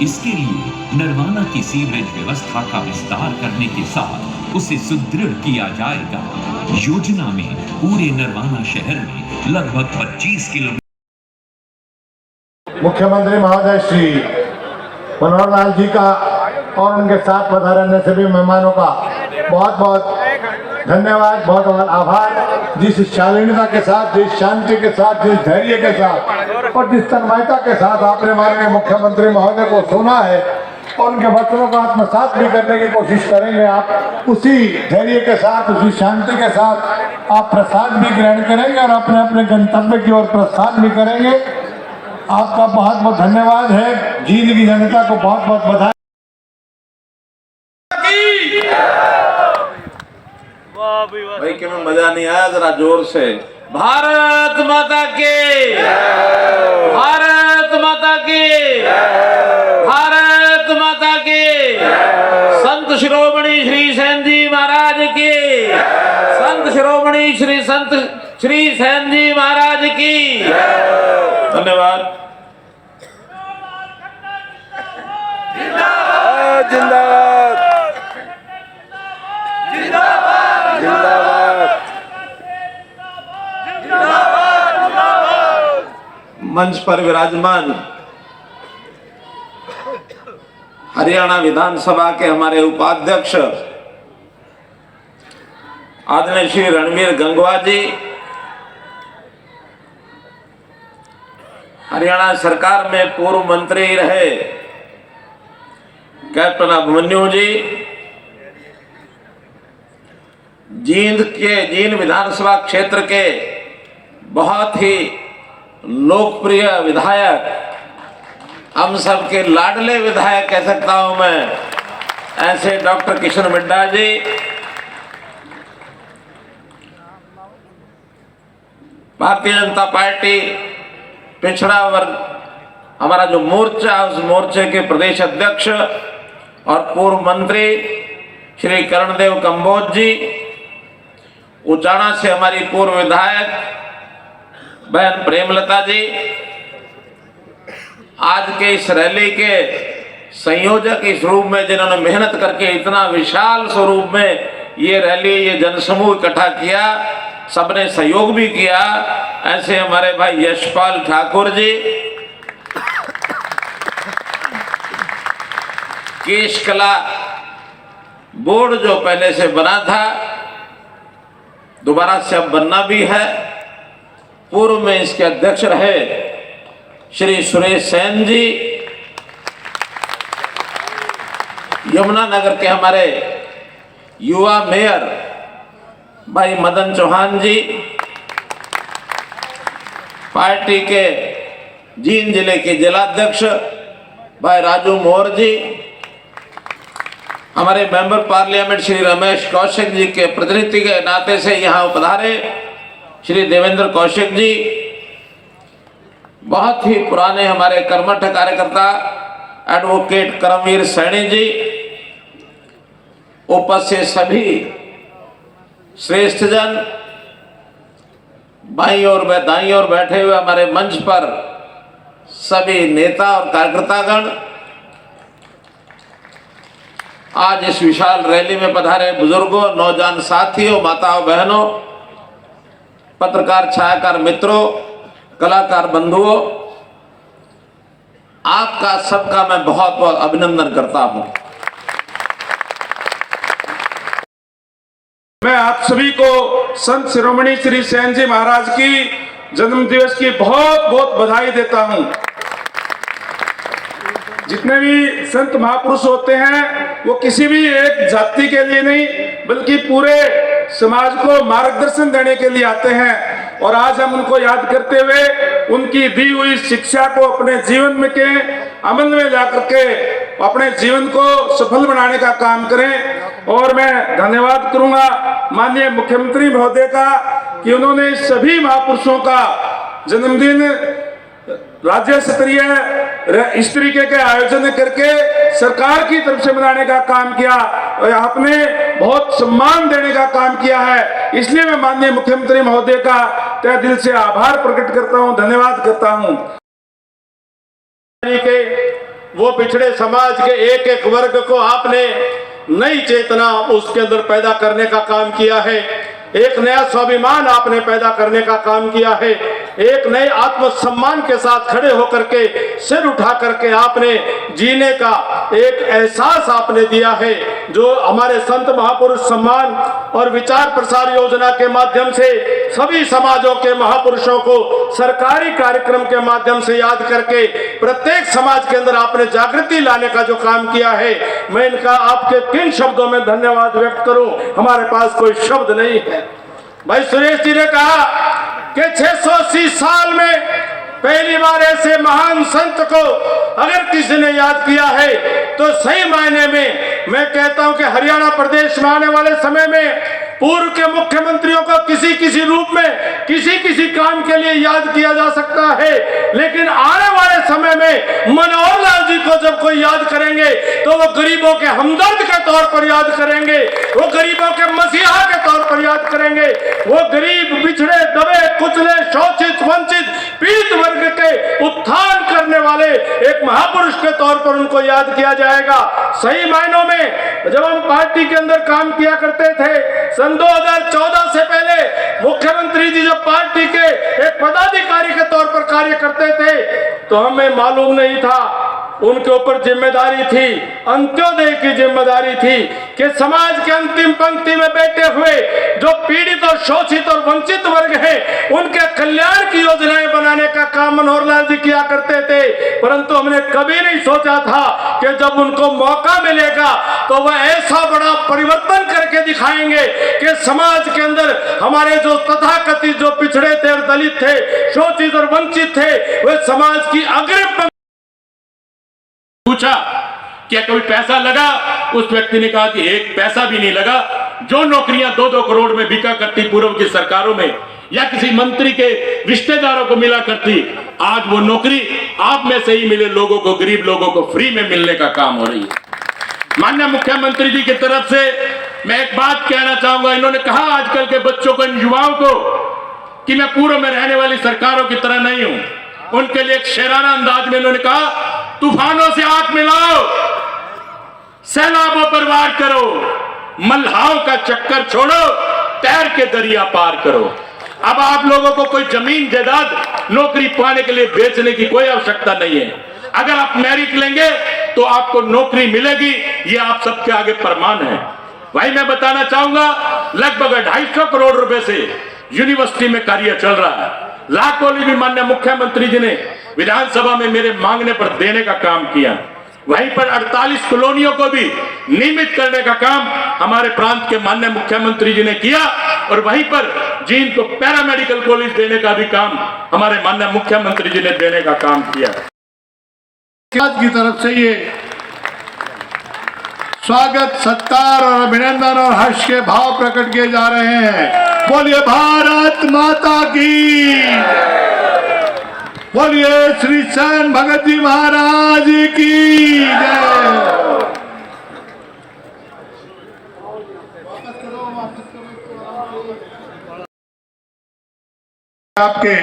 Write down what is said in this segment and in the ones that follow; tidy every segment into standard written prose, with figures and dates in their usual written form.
इसके लिए नरवाना की सीवरेज व्यवस्था का विस्तार करने के साथ उसे सुदृढ़ किया जाएगा। योजना में पूरे नरवाना शहर में लगभग 25 किलोमीटर। मुख्यमंत्री महोदय श्री मनोहर लाल जी का और उनके साथ पधारे सभी मेहमानों का बहुत बहुत धन्यवाद, बहुत बहुत आभार। जिस शालीनता के साथ, जिस शांति के साथ, जिस धैर्य के साथ और जिस तन्मयता के साथ आपने माननीय मुख्यमंत्री महोदय को सुना है और उनके वचनों का आत्मसात भी करने की कोशिश करेंगे, आप उसी धैर्य के साथ, उसी शांति के साथ आप प्रसाद भी ग्रहण करेंगे और अपने अपने गंतव्य की ओर प्रस्थान भी करेंगे। आपका बहुत बहुत धन्यवाद है। जींद की जनता को बहुत बहुत बधाई। भाई कि मैं मजा नहीं आया, जरा जोर से भारत माता के, भारत माता के, भारत माता के। संत शिरोमणि श्री सेन जी महाराज के, संत शिरोमणि श्री सेन जी महाराज की धन्यवाद। जिंदाबाद जिंदाबाद जिंदाबाद। मंच पर विराजमान हरियाणा विधानसभा के हमारे उपाध्यक्ष आदरणीय श्री रणवीर गंगवा जी, हरियाणा सरकार में पूर्व मंत्री रहे कैप्टन अभिमन्यु जी, जींद विधानसभा क्षेत्र के बहुत ही लोकप्रिय विधायक, हम सबके लाडले विधायक कह सकता हूं मैं, ऐसे डॉक्टर किशन मिड्डा जी, भारतीय जनता पार्टी पिछड़ा वर्ग हमारा जो मोर्चा, उस मोर्चे के प्रदेश अध्यक्ष और पूर्व मंत्री श्री कर्णदेव कंबोज जी, उचाना से हमारी पूर्व विधायक बहन प्रेमलता जी, आज के इस रैली के संयोजक इस रूप में जिन्होंने मेहनत करके इतना विशाल स्वरूप में ये रैली, ये जनसमूह इकट्ठा किया, सबने सहयोग भी किया, ऐसे हमारे भाई यशपाल ठाकुर जी, केश कला बोर्ड जो पहले से बना था दोबारा से अब बनना भी है, पूर्व में इसके अध्यक्ष रहे श्री सुरेश सेन जी, यमुनानगर के हमारे युवा मेयर भाई मदन चौहान जी, पार्टी के जींद जिले के जिलाध्यक्ष भाई राजू मोर जी, हमारे मेंबर पार्लियामेंट श्री रमेश कौशिक जी के प्रतिनिधि के नाते से यहाँ पधारे श्री देवेंद्र कौशिक जी, बहुत ही पुराने हमारे कर्मठ कार्यकर्ता एडवोकेट करमवीर सैनी जी, उपस्थित सभी श्रेष्ठ जन, बाईं और दाईं ओर बैठे हुए हमारे मंच पर सभी नेता और कार्यकर्तागण, आज इस विशाल रैली में पधारे बुजुर्गों, नौजवान साथियों, माताओं बहनों, पत्रकार छायाकार मित्रों, कलाकार बंधुओं, आपका सबका मैं बहुत बहुत अभिनंदन करता हूं। मैं आप सभी को संत शिरोमणि श्री सेन जी महाराज की जन्म दिवस की बहुत बहुत बधाई देता हूं। जितने भी संत महापुरुष होते हैं वो किसी भी एक जाति के लिए नहीं बल्कि पूरे समाज को मार्गदर्शन देने के लिए आते हैं, और आज हम उनको याद करते हुए उनकी दी हुई शिक्षा को अपने जीवन में के अमल में ला करके अपने जीवन को सफल बनाने का काम करें। और मैं धन्यवाद करूंगा माननीय मुख्यमंत्री महोदय का कि उन्होंने सभी महापुरुषों का जन्मदिन राज्य स्तरीय इस तरीके के आयोजन करके सरकार की तरफ से मनाने का काम किया और आपने बहुत सम्मान देने का काम किया है। इसलिए मैं माननीय मुख्यमंत्री महोदय का तहे दिल से आभार प्रकट करता हूं, धन्यवाद करता हूं। के वो पिछड़े समाज के एक एक वर्ग को आपने नई चेतना उसके अंदर पैदा करने का काम किया है। एक नया स्वाभिमान आपने पैदा करने का काम किया है। एक नए आत्मसम्मान के साथ खड़े होकर के सिर उठा करके आपने जीने का एक एहसास आपने दिया है, जो हमारे संत महापुरुष सम्मान और विचार प्रसार योजना के माध्यम से सभी समाजों के महापुरुषों को सरकारी कार्यक्रम के माध्यम से याद करके प्रत्येक समाज के अंदर आपने जागृति लाने का जो काम किया है, मैं इनका आपके किन शब्दों में धन्यवाद व्यक्त करूं, हमारे पास कोई शब्द नहीं है। भाई सुरेश जी ने कहा कि 680 साल में पहली बार ऐसे महान संत को अगर किसी ने याद किया है तो सही मायने में मैं कहता हूं कि हरियाणा प्रदेश में आने वाले समय में पूर्व के मुख्यमंत्रियों को किसी किसी रूप में किसी काम के लिए याद किया जा सकता है, लेकिन आने वाले समय में मनोहर लाल जी को जब कोई याद करेंगे तो वो गरीबों के हमदर्द के तौर पर याद करेंगे, वो गरीबों के मसीहा के तौर पर याद करेंगे, वो गरीब बिछड़े दबे कुचले शोषित वंचित पीड़ित वर्ग के उत्थान करने वाले एक महापुरुष के तौर पर उनको याद किया जाएगा। सही मायनों में जब हम पार्टी के अंदर काम किया करते थे सन 2014 से पहले मुख्यमंत्री जी जब पार्टी के एक पदाधिकारी के तौर पर कार्य करते थे तो हमें मालूम नहीं था, उनके ऊपर जिम्मेदारी थी, अंत्योदय की जिम्मेदारी थी कि समाज के अंतिम पंक्ति में बैठे हुए जो पीड़ित और शोषित और वंचित वर्ग हैं उनके कल्याण की योजनाएं बनाने का काम मनोहर लाल जी किया करते थे। परंतु हमने कभी नहीं सोचा था कि जब उनको मौका मिलेगा तो वह ऐसा बड़ा परिवर्तन करके दिखाएंगे कि समाज के अंदर हमारे जो तथाकथित जो पिछड़े थे और दलित थे, शोषित और वंचित थे, वे समाज की अग्रिम पूछा क्या कभी पैसा लगा? उस व्यक्ति ने कहा कि एक पैसा भी नहीं लगा। जो नौकरियां 2-2 करोड़ में बिका करती पूर्व की सरकारों में या किसी मंत्री के रिश्तेदारों को मिला करती, आज वो नौकरी आप में से ही मिले लोगों को, गरीब लोगों को फ्री में मिलने का काम हो रही है। माननीय मुख्यमंत्री जी की तरफ से मैं एक बात कहना चाहूंगा। इन्होंने कहा आजकल के बच्चों को, इन युवाओं को, कि मैं पूर्व में रहने वाली सरकारों की तरह नहीं हूं। उनके लिए एक शेराना अंदाज में इन्होंने कहा तूफानों से आंख मिलाओ, सैलाबों पर वार करो, मल्हाओं का चक्कर छोड़ो, तैर के दरिया पार करो। अब आप लोगों को कोई जमीन जायदाद नौकरी पाने के लिए बेचने की कोई आवश्यकता नहीं है। अगर आप मेरिट लेंगे तो आपको नौकरी मिलेगी, ये आप सबके आगे प्रमाण है। भाई मैं बताना चाहूंगा लगभग 250 करोड़ रुपए से यूनिवर्सिटी में कार्य चल रहा है। लाखोली भी माननीय मुख्यमंत्री जी ने विधानसभा में मेरे मांगने पर देने का काम किया। वहीं पर 48 कॉलोनियों को भी नियमित करने का काम हमारे प्रांत के माननीय मुख्यमंत्री जी ने किया और वहीं पर जींद को पैरामेडिकल कॉलेज देने का भी काम हमारे माननीय मुख्यमंत्री जी ने देने का काम किया। की तरफ से ये स्वागत, सत्कार और अभिनंदन और हर्ष के भाव प्रकट किए जा रहे हैं। बोलिए भारत माता की, बोलिए श्री सेन भगत जी महाराज की जय। आपके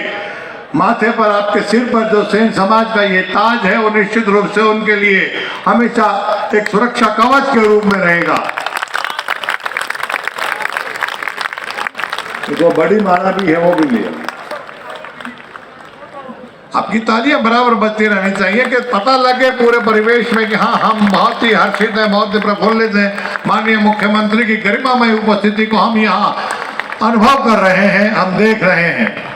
माथे पर, आपके सिर पर जो सेन समाज का ये ताज है वो निश्चित रूप से उनके लिए हमेशा एक सुरक्षा कवच के रूप में रहेगा। जो बड़ी माला भी है वो भी लिया। आपकी तालियां बराबर बजती रहनी चाहिए कि पता लगे पूरे परिवेश में कि हाँ हम बहुत ही हर्षित हैं, बहुत ही प्रफुल्लित हैं। माननीय मुख्यमंत्री की गरिमामय उपस्थिति को हम यहाँ अनुभव कर रहे हैं, हम देख रहे हैं।